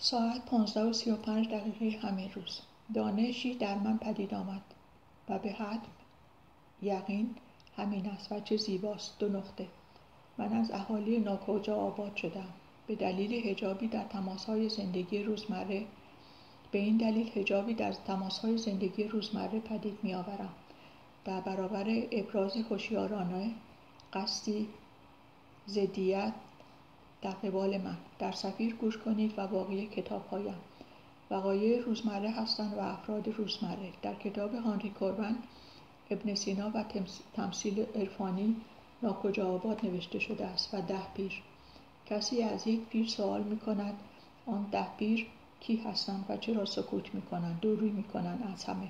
ساعت 15:35 همه روز دانشی در من پدید آمد و به حد یقین همین است و چه زیباست. 2 نقطه. من از اهالی ناکجا آباد شدم. به دلیل حجابی در تماس‌های زندگی روزمره به این دلیل حجابی در تماس‌های زندگی روزمره پدید می‌آورم. در برابر ابراز هوشیارانه قصدی ضدیت در قبال من. در سفیر گوش کنید و باقی کتاب‌هایم وقایع روزمره هستند و افراد روزمره. در کتاب هانری کوربن ابن سینا و تمثیل عرفانی ناکجا آباد نوشته شده است و 10 پیر. کسی از یک پیر سوال می کند آن 10 پیر کی هستند و چرا سکوت می کنند، دوری می کنند از همه.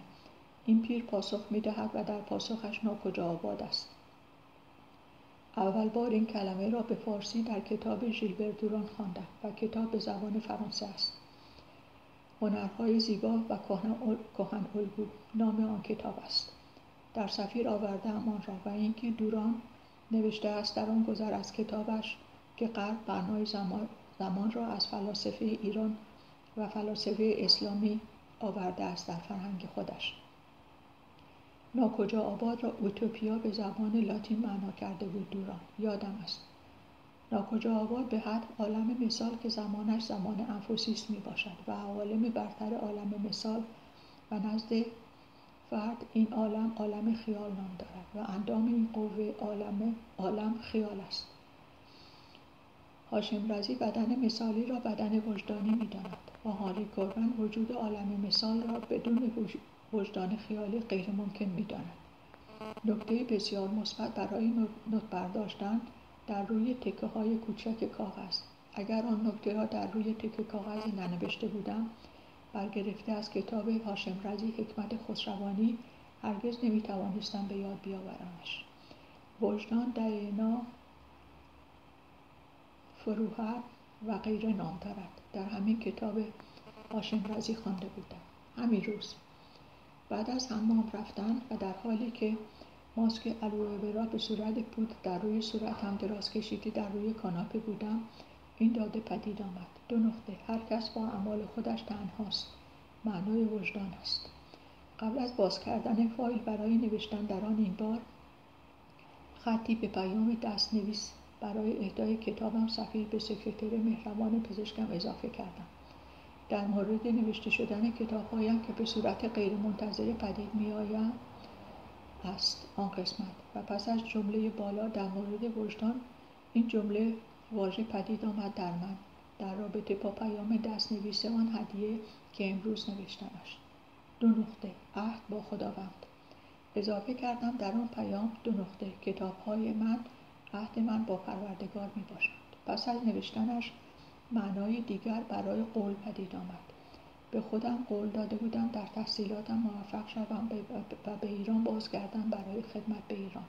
این پیر پاسخ می دهد و در پاسخش ناکجا آباد است. اول بار این کلمه را به فارسی در کتاب ژیلبر دوران خواندم و کتاب به زبان فرانسه است. هنرهای زیبا و کهن الگو نام آن کتاب است. در سفیر آورده‌ام آن را و اینکه دوران نوشته است در آن گذر از کتابش که غرب بنای زمان را از فلاسفه ایران و فلاسفه اسلامی آورده است در فرهنگ خودش. ناکجا آباد را اوتوپیا به زبان لاتین معنا کرده بود دوران. یادم است. ناکجا آباد به حد عالم مثال که زمانش زمان انفوسیست می باشد و عوالم برتر عالم مثال و نزد فرد این عالم خیال نام دارد و اندام این قوه عالم خیال است. هاشم رضی بدن مثالی را بدن وجدانی می داند و هانری کوربن وجود عالم مثال را بدون وجدان خیالی غیر ممکن می داند. نکته بسیار مثبت برای نوت برداشتن در روی تکه های کوچک کاغذ. اگر آن نکته را در روی تکه کاغذی ننوشته بودم برگرفته از کتاب هاشم رضی حکمت خسروانی هرگز نمی توانستم به یاد بیاورمش. وجدان دینا فروهر و غیره نام دارد. در همین کتاب هاشم رضی خوانده بودم. همین روز بعد از حمام رفتن و در حالی که ماسک الوئه به صورت پودر در روی صورتم دراز کشیده در روی کاناپه بودم این داده پدید آمد. 2 نقطه. هر کس با اعمال خودش تنهاست. معنای وجدان است. قبل از باز کردن فایل برای نوشتن در آن این بار خطی به پیام دست‌نویس برای اهدای کتابم سفیر به سکرتر مهربان پزشکم اضافه کردم. در مورد نوشته شدن کتاب‌هایم که به صورت غیر منتظره پدید می‌آید است آن قسمت و پس از جمله بالا در مورد وجدان این جمله واژه پدید آمد در من در رابطه با پیام دست‌نویس آن هدیه که امروز نوشتمش. 2 نقطه. عهد با خداوند. اضافه کردم در آن پیام 2 نقطه. کتاب‌های من عهد من با پروردگار می باشند. پس از نوشتنش معنای دیگر برای قول پدید آمد. به خودم قول داده بودم در تحصیلاتم موفق شوم و به ایران بازگردم برای خدمت به ایران.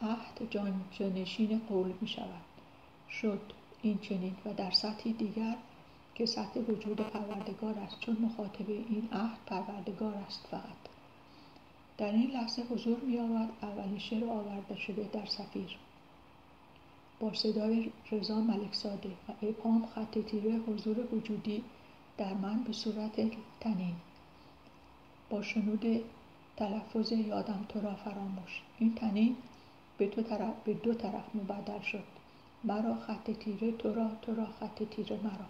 عهد جانشین قول می شود. شد این چنین و در سطحی دیگر که سطح وجود پروردگار است چون مخاطب این عهد پروردگار است فقط. در این لحظه حضور می آورد اولین شعر آورده شده در سفیر با صدای رضا ملکزاده و ابهام خط تیره حضور وجودی در من به صورت تنین با شنود تلفظ یادم تو را فراموش. این تنین به 2 طرف مبدل شد. مرا خط تیره تو را خط تیره مرا.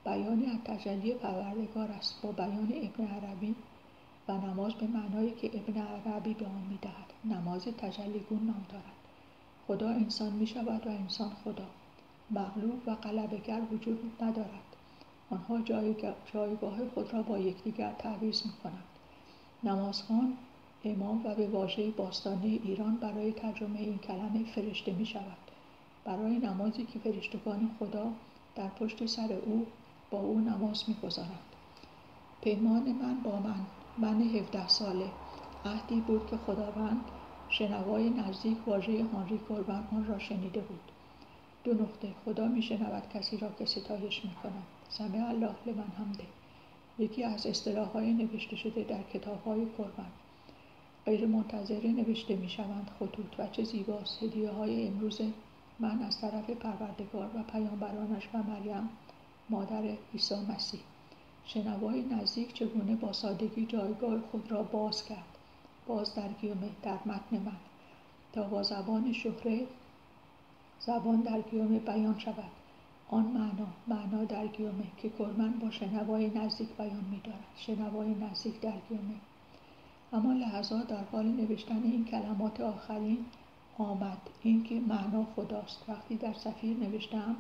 بیانی از تجلی پروردگار است با بیان ابن عربی و نماز به معنایی که ابن عربی به آن می‌دهد. نماز تجلیگون نام دارد. خدا انسان می شود و انسان خدا. مغلوب و غلبه‌گر وجود ندارد. آنها جایگاه خود را با یکدیگر تعویض می کنند. نمازخوان امام و به واژه باستانی ایران برای ترجمه این کلمه فرشته می شود. برای نمازی که فرشتگان خدا در پشت سر او با او نماز می گذارند. پیمان من با من 17 ساله عهدی بود که خداوند شنوای نزدیک واژه هانری کوربن آن را شنیده بود. 2 نقطه. خدا می شنود کسی را که ستایش می کند. سمع الله لمن حمده. یکی از اصطلاح‌های نوشته شده در کتاب‌های کوربن. غیر منتظره نوشته می شوند خطوط و چه زیباست. هدیه‌های امروز من از طرف پروردگار و پیامبرانش و مریم مادر عیسی مسیح. شنوای نزدیک چگونه با سادگی جایگاه خود را باز کرد، باز در گیومه در متن من، تا با زبان شهره زبان در گیومه بیان شود آن معنا در گیومه که کرمن با شنوای نزدیک بیان می‌دارد. شنوای نزدیک در گیومه. اما لحظات در حال نوشتن این کلمات آخرین آمد، این که معنا خداست. وقتی در صفیر نوشتم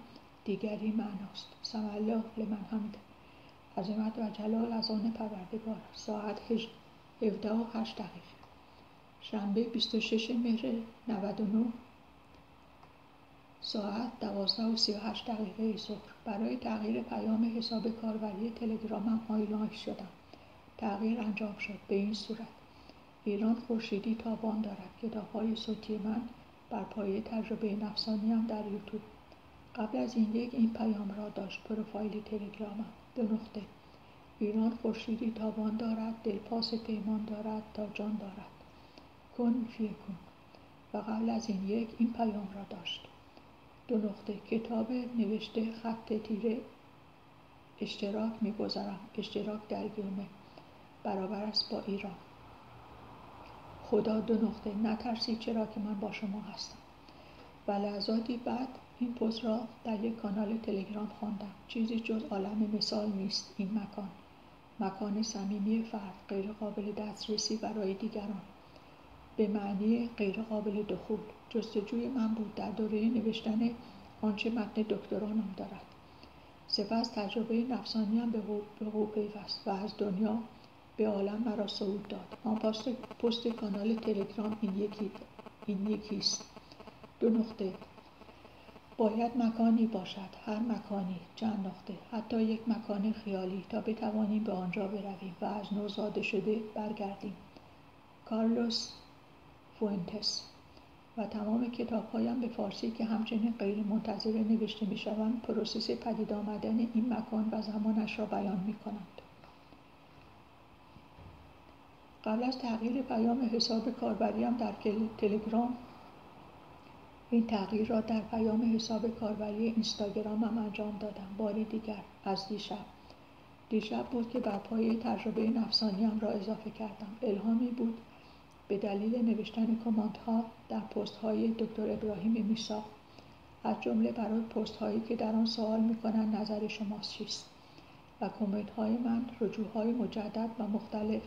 دیگری معناست. سمع الله لمن حمده. عظمت و جلال از آن پروردگار. ساعت 17:08. شنبه 26 مهر 99 ساعت 12:38 ظهر. برای تغییر پیام حساب کاربری تلگرامم آیلاین شدم. تغییر انجام شد به این صورت: ایران خورشیدی تابان دارد. کتاب‌های صوتی من بر پایه تجربه نفسانیم در یوتیوب. قبل از این پیام را داشت پروفایل تلگرامم: 2 ایران خورشیدی تابان دارد، دلپاس پیمان دارد تا جان دارد. کن فیکون. و قبل از این پیام را داشت: 2 کتاب نوشته خط تیره اشتراک می‌گذارم. اشتراک در گیومه برابر است با ایران. خدا 2 نترسید چرا که من با شما هستم. و لحظاتی بعد این پست را در یک کانال تلگرام خواندم. چیزی جز عالم مثال نیست این مکان صمیمی فرد، غیر قابل دسترسی برای دیگران، به معنی غیر قابل دخول. جستجوی من بود در دوره نوشتن آنچه متن دکترانم دارد. سپس تجربه نفسانیم به وقوع پیوست و از دنیا به عالم مرا صعود داد. آن پست کانال تلگرام این یکیست. 2 باید مکانی باشد، هر مکانی، چند حتی یک مکان خیالی، تا بتوانیم به آنجا برویم و از نو زاده شده برگردیم. کارلوس فوئنتس. و تمام کتاب‌هایم به فارسی که همچنین غیر منتظره نوشته می‌شوند پروسس پدید آمدن این مکان و زمانش را بیان می‌کنند. قبل از تغییر پیام حساب کاربریم در تلگرام، این تغییر را در پیام حساب کاربری اینستاگرامم انجام دادم. بار دیگر از دیشب بود که بر پایه تجربه نفسانیم را اضافه کردم. الهامی بود به دلیل نوشتن کامنت‌ها در پست‌های دکتر ابراهیم میساق، از جمله برای پست‌هایی که در آن سوال می‌کنند نظر شما چیست، و کامنت‌های من رجوع‌های مجدد و مختلف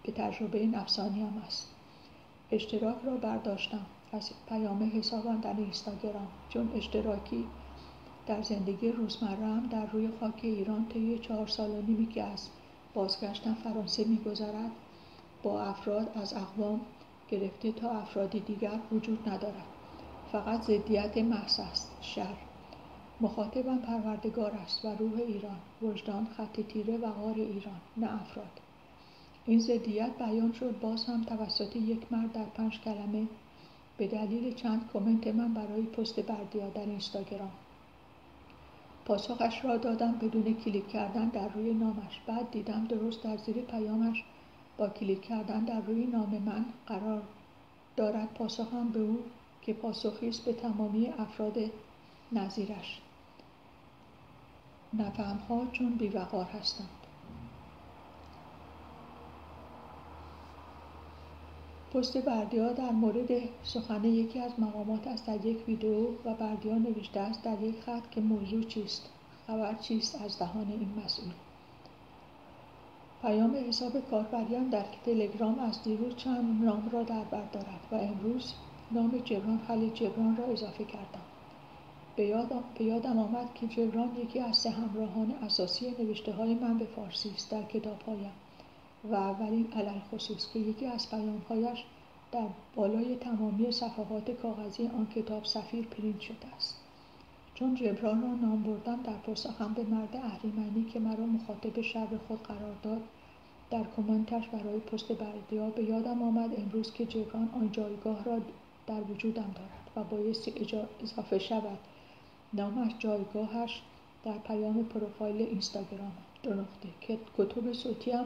به تجربه نفسانیم است. اشتراک را برداشتم از پیام حسابم در اینستاگرام، چون اشتراکی در زندگی روزمره‌ام در روی خاک ایران طی 4 سال و نیمی که از بازگشتم فرانسه می‌گذرد، با افراد از اقوام گرفته تا افراد دیگر وجود ندارد. فقط ضدیت محض است. شر. مخاطبم پروردگار است و روح ایران، وجدان، خط تیره و غار ایران، نه افراد. این ضدیت بیان شد باز هم توسط یک مرد در 5 کلمه به دلیل چند کامنت من برای پست بردیا در اینستاگرام. پاسخش را دادم بدون کلیک کردن در روی نامش. بعد دیدم درست در زیر پیامش با کلیک کردن در روی نام من قرار دارد پاسخم به او که پاسخی است به تمامی افراد نظیرش. نفهم‌ها چون بی‌وقار هستند. پست بردیا در مورد سخن یکی از مقامات است در یک ویدئو و بردیا نوشته است در یک خط که موضوع چیست؟ خبر چیست از دهان این مسئول؟ پیام حساب کاربریم در تلگرام از دیروز چند نام را در بر دارد و امروز نام جبران خلیل جبران را اضافه کردم. به یادم آمد که جبران یکی از 3 همراهان اساسی نوشته‌های من به فارسی است در کتاب‌هایم و اولین علالخصوص که یکی از پیام‌هایش در بالای تمامی صفحات کاغذی آن کتاب صفیر پرینت شده است. چون جبران را نام بردم در پاسخم به مرد اهریمنی که مرا مخاطب شر خود قرار داد در کامنتش برای پست بردیا، به یادم آمد امروز که جبران آن جایگاه را در وجودم دارد و بایستی اضافه شود. نامش، جایگاهش در پیام پروفایل اینستاگرام. 2 کتب صوتیم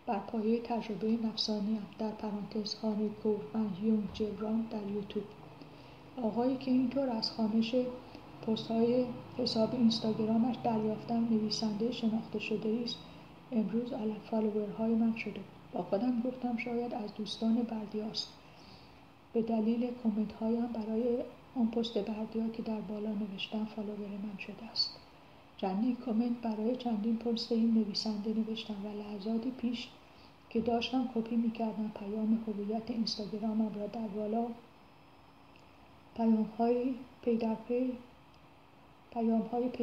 بر پایه تجربه نفسانیم در پرانتز خانه کورمن یونگ جبران در یوتیوب. آقایی که اینطور از خوانش پست‌های حساب اینستاگرامش دریافتم نویسنده شناخته شده است امروز فالوورهای من شده. با خودم گفتم شاید از دوستان بردیاست، به دلیل کامنت هایم برای آن پست بردیا که در بالا نوشتم فالوور من شده است. چندین کامنت برای چندین پست این نویسنده نوشتم و لحظاتی پیش که داشتم کپی می‌کردم پیام هویت اینستاگرامم را در بالا پیام‌های پی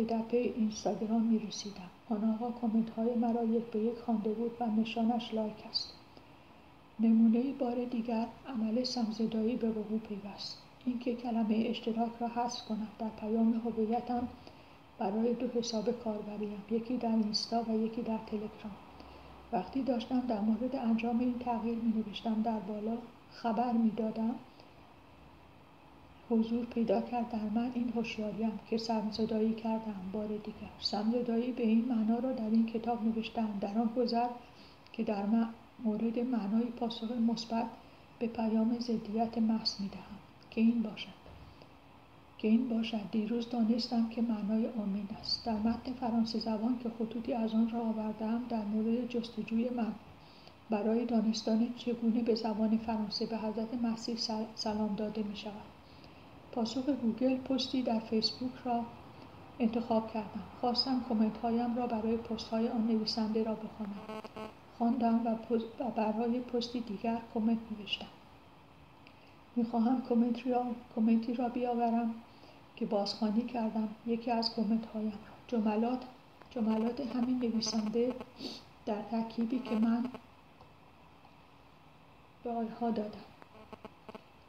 در پی اینستاگرام می‌رسیدم. آنها کامنت‌های مرا یک به یک خوانده بود و نشانش لایک است. نمونه‌ای بار دیگر عمل سمزدایی به وقوع پیوست. اینکه کلمه اشتراک را حذف کنم در پیام هویتم برای 2 حساب کاربریم، یکی در اینستا و یکی در تلگرام. وقتی داشتم در مورد انجام این تغییر می‌نوشتم در بالا خبر می‌دادم، حضور پیدا کرد در من این هوشیاریم که سمزدایی کردم. بار دیگر سمزدایی به این معنا را در این کتاب نوشتم، در آن گذر که در مورد معنای پاسخ مثبت به پیام ضدیت محض می‌دهم که این باشد. دیروز دانستم که معنای آمین است. در متن فرانسه زبان که خطوطی از آن را آوردم در مورد جستجوی من برای دانستن چگونه به زبان فرانسه به حضرت مسیح سلام داده می شود. پاسخ گوگل پستی در فیسبوک را انتخاب کردم. خواستم کامنت هایم را برای پست های آن نویسنده را بخوانم. خواندم و برای پستی دیگر کامنت نوشتم. میخواهم کامنتی را بیاورم که بازخوانی کردم یکی از کامنت هایم را. جملات همین نویسنده در ترکیبی که من به آنها دادم.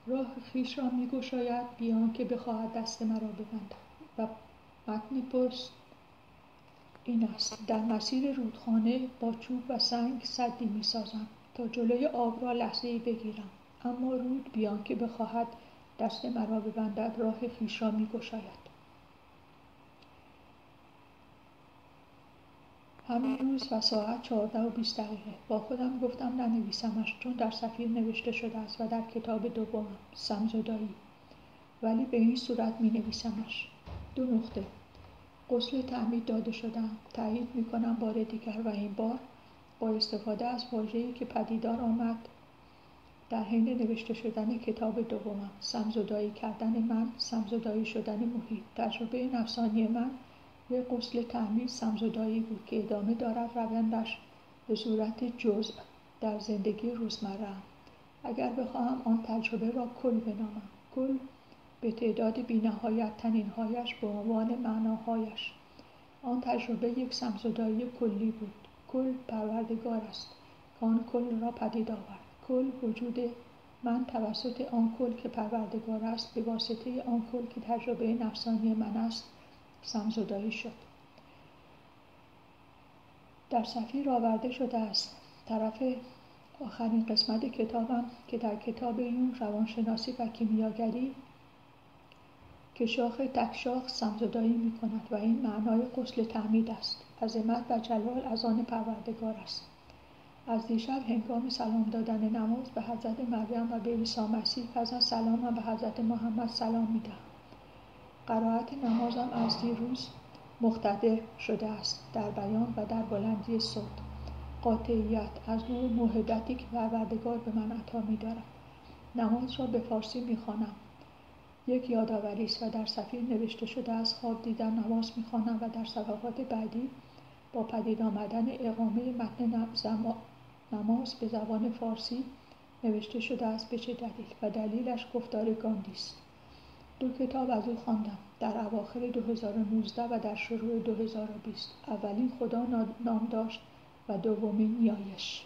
راه خویش را می‌گشاید بیان که بخواهد دست مرا ببندد. و متن پست این است: در مسیر رودخانه با چوب و سنگ سدی می‌سازم تا جلوی آب را لحظه‌ای بگیرم، اما رود بیان که بخواهد دست مرا ببندد راه خویش را می‌گشاید. همین روز و ساعت 14:20 با خودم گفتم ننویسمش، چون در سفیر نوشته شده است و در کتاب دومم سمزدایی، ولی به این صورت می‌نویسمش. 2 غسل تعمید داده شدم. تأیید می‌کنم بار دیگر و این بار با استفاده از واژه‌ای که پدیدار آمد در حین نوشته شدن کتاب دومم: سمزدایی کردن من، سمزدایی شدن محیط. تجربه نفسانی من یک غسل تعمید سمزدایی بود که ادامه دارد روندش به صورت جزء در زندگی روزمره‌ام. اگر بخواهم آن تجربه را کل بنامم، کل به تعداد بی‌نهایت تنین‌هایش به عنوان معناهایش. آن تجربه یک سمزدایی کلی بود. کل پروردگار است که آن کل را پدید آورد. کل وجود من توسط آن کل که پروردگار است به واسطه آن کل که تجربه نفسانی من است سمزدایی شد. در سفیر آورده شده است. طرف آخرین قسمت کتابم که در کتاب یون روانشناسی و کیمیاگری که شاخ تک شاخ سمزدایی می کند و این معنای غسل تعمید است. عظمت و جلال از آن پروردگار است. از دیشب هنگام سلام دادن نماز به حضرت مریم و به عیسی مسیح پس از سلامم به حضرت محمد سلام می دهم. قرائت نمازم از دیروز مقتدر شده است در بیان و در بلندی صوت. قاطعیت از نوع موهبتی که پروردگار به من عطا می دارد. نماز را به فارسی می خوانم. یک یادآوری است و در سفیر نوشته شده است خواب دیدن نماز می خوانم و در صفحات بعدی با پدید آمدن اقامه متن نماز به زبان فارسی نوشته شده است به چه دلیل و دلیلش گفتار گاندی است. 2 کتاب از او خواندم در اواخر 2019 و در شروع 2020. اولین خدا نام داشت و دومین نیایش.